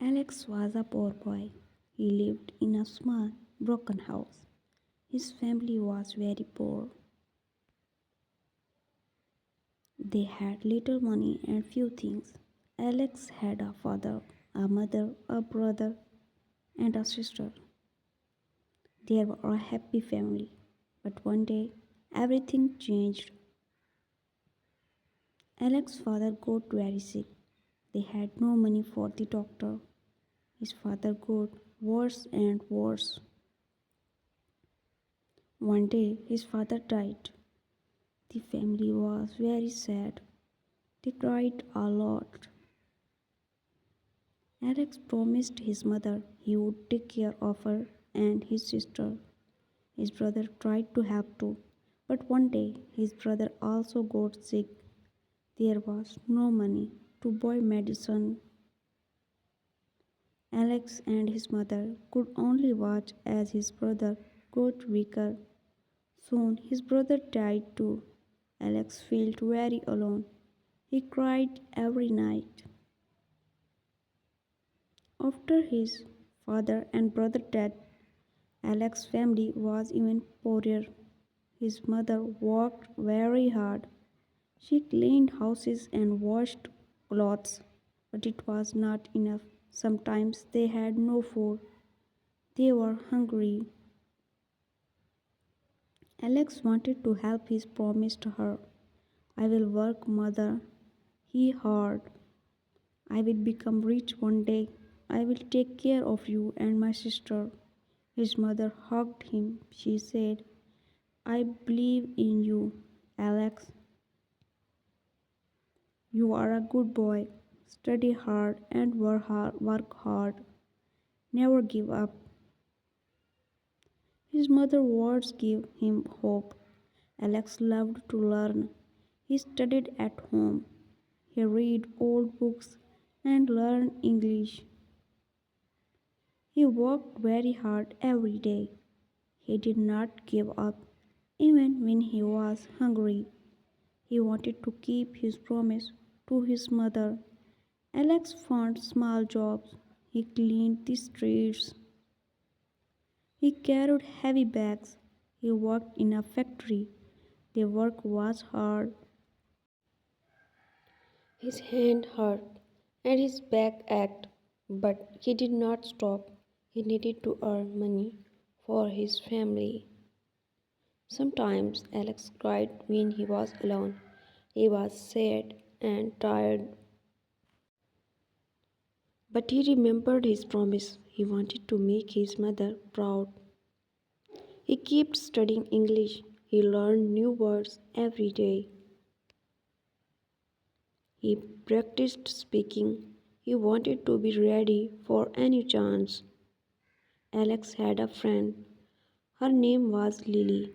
Alex was a poor boy. He lived in a small, broken house. His family was very poor. They had little money and few things. Alex had a father, a mother, a brother, and a sister. They were a happy family. But one day, everything changed. Alex's father got very sick. They had no money for the doctor. His father got worse and worse. One day, his father died. The family was very sad. They cried a lot. Alex promised his mother he would take care of her and his sister. His brother tried to help too, but one day his brother also got sick. There was no money to buy medicine. Alex and his mother could only watch as his brother got weaker. Soon his brother died too. Alex felt very alone. He cried every night. After his father and brother death, Alex's family was even poorer. His mother worked very hard. She cleaned houses and washed clothes, but it was not enough. Sometimes they had no food. They were hungry. Alex wanted to help. He promised her, I will work, mother. He heard, I will become rich one day. I will take care of you and my sister. His mother hugged him. She said, I believe in you, Alex. You are a good boy. Study hard and work hard. Never give up. His mother's words gave him hope. Alex loved to learn. He studied at home. He read old books and learned English. He worked very hard every day. He did not give up, even when he was hungry. He wanted to keep his promise to his mother. Alex found small jobs. He cleaned the streets. He carried heavy bags. He worked in a factory. The work was hard. His hand hurt and his back ached, but he did not stop. He needed to earn money for his family. Sometimes Alex cried when he was alone. He was sad and tired, but he remembered his promise. He wanted to make his mother proud. He kept studying English. He learned new words every day. He practiced speaking. He wanted to be ready for any chance. Alex had a friend. Her name was Lily.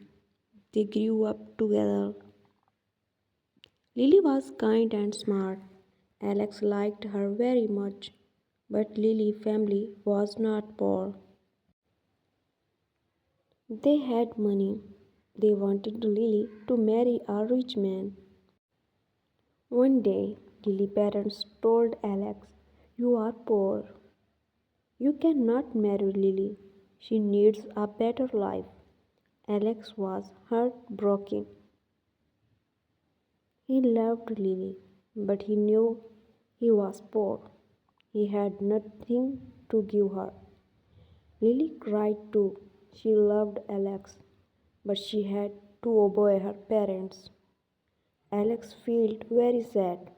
They grew up together. Lily was kind and smart. Alex liked her very much, but Lily's family was not poor. They had money. They wanted Lily to marry a rich man. One day, Lily's parents told Alex, you are poor. You cannot marry Lily. She needs a better life. Alex was heartbroken. He loved Lily, but he knew he was poor. He had nothing to give her. Lily cried too. She loved Alex, but she had to obey her parents. Alex felt very sad.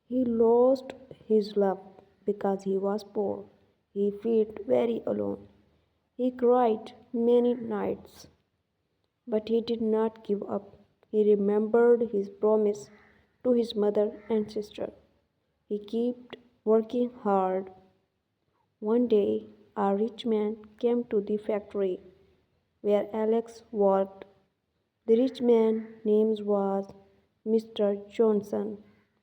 He lost his love because he was poor. He felt very alone. He cried many nights, but he did not give up. He remembered his promise to his mother and sister. He kept working hard. One day, a rich man came to the factory where Alex worked. The rich man's name was Mr. Johnson.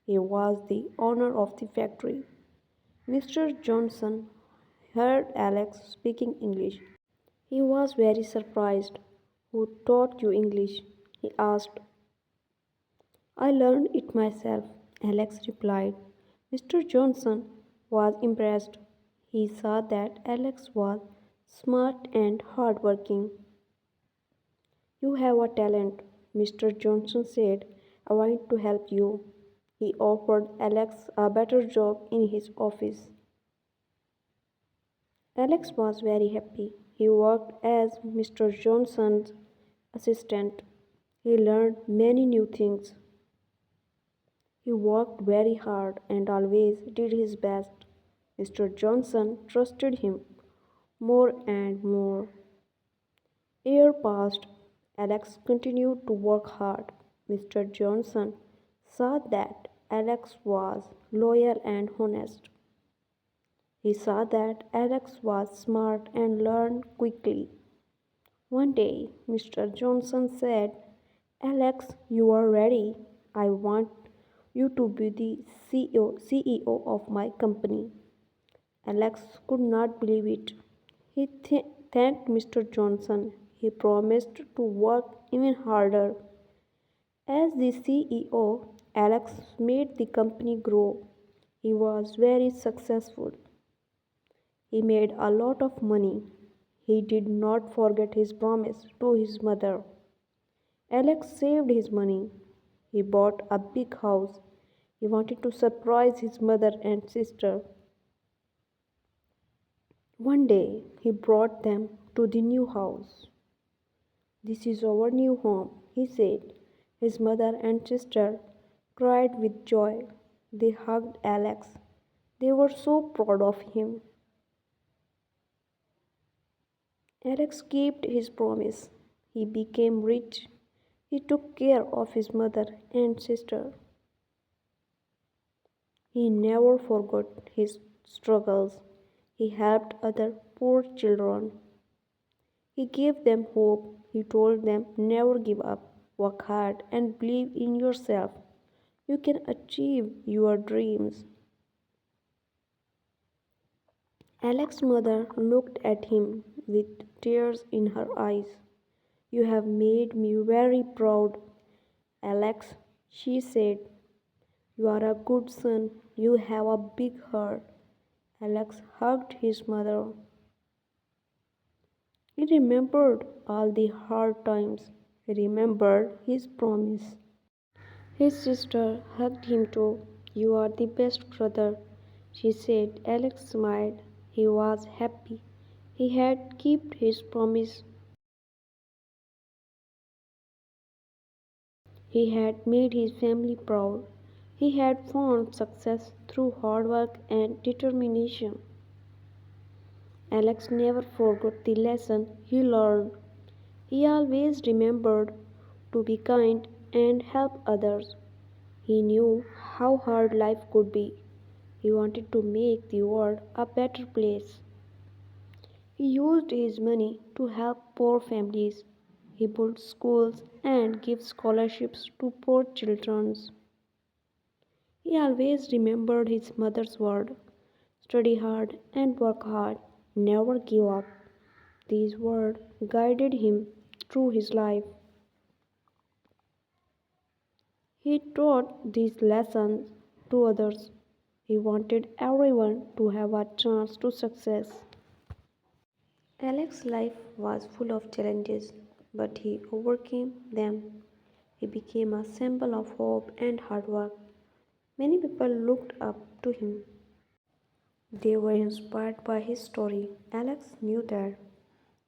He was the owner of the factory. Mr. Johnson heard Alex speaking English. He was very surprised. Who taught you English? He asked. I learned it myself, Alex replied. Mr. Johnson was impressed. He saw that Alex was smart and hardworking. You have a talent, Mr. Johnson said. I want to help you. He offered Alex a better job in his office. Alex was very happy. He worked as Mr. Johnson's assistant. He learned many new things. He worked very hard and always did his best. Mr. Johnson trusted him more and more. A year passed. Alex continued to work hard. Mr. Johnson saw that Alex was loyal and honest. He saw that Alex was smart and learned quickly. One day, Mr. Johnson said, Alex, you are ready. I want you to be the CEO of my company. Alex could not believe it. He thanked Mr. Johnson. He promised to work even harder. As the CEO, Alex made the company grow. He was very successful. He made a lot of money. He did not forget his promise to his mother. Alex saved his money. He bought a big house. He wanted to surprise his mother and sister. One day he brought them to the new house. This is our new home, he said. His mother and sister cried with joy. They hugged Alex. They were so proud of him. Alex kept his promise. He became rich. He took care of his mother and sister. He never forgot his struggles. He helped other poor children. He gave them hope. He told them never give up, work hard, and believe in yourself. You can achieve your dreams. Alex's mother looked at him with tears in her eyes. You have made me very proud, Alex, she said. You are a good son. You have a big heart. Alex hugged his mother. He remembered all the hard times. He remembered his promise. His sister hugged him too. You are the best brother, she said. Alex smiled. He was happy. He had kept his promise. He had made his family proud. He had found success through hard work and determination. Alex never forgot the lesson he learned. He always remembered to be kind and help others. He knew how hard life could be. He wanted to make the world a better place. He used his money to help poor families. He built schools and gave scholarships to poor children. He always remembered his mother's word: study hard and work hard, never give up. These words guided him through his life. He taught these lessons to others. He wanted everyone to have a chance to success. Alex's life was full of challenges, but he overcame them. He became a symbol of hope and hard work. Many people looked up to him. They were inspired by his story. Alex knew that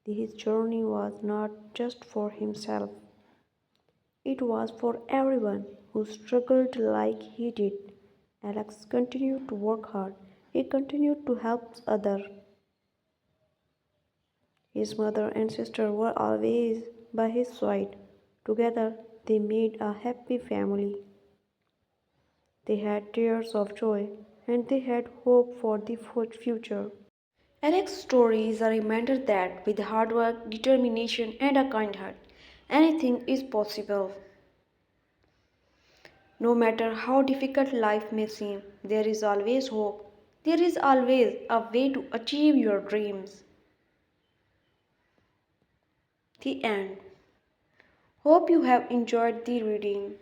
his journey was not just for himself, it was for everyone who struggled like he did. Alex continued to work hard. He continued to help others. His mother and sister were always by his side. Together, they made a happy family. They had tears of joy and they had hope for the future. Alex's story is a reminder that with hard work, determination, and a kind heart, anything is possible. No matter how difficult life may seem, there is always hope. There is always a way to achieve your dreams. The end. Hope you have enjoyed the reading.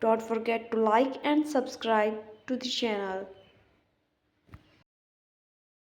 Don't forget to like and subscribe to the channel.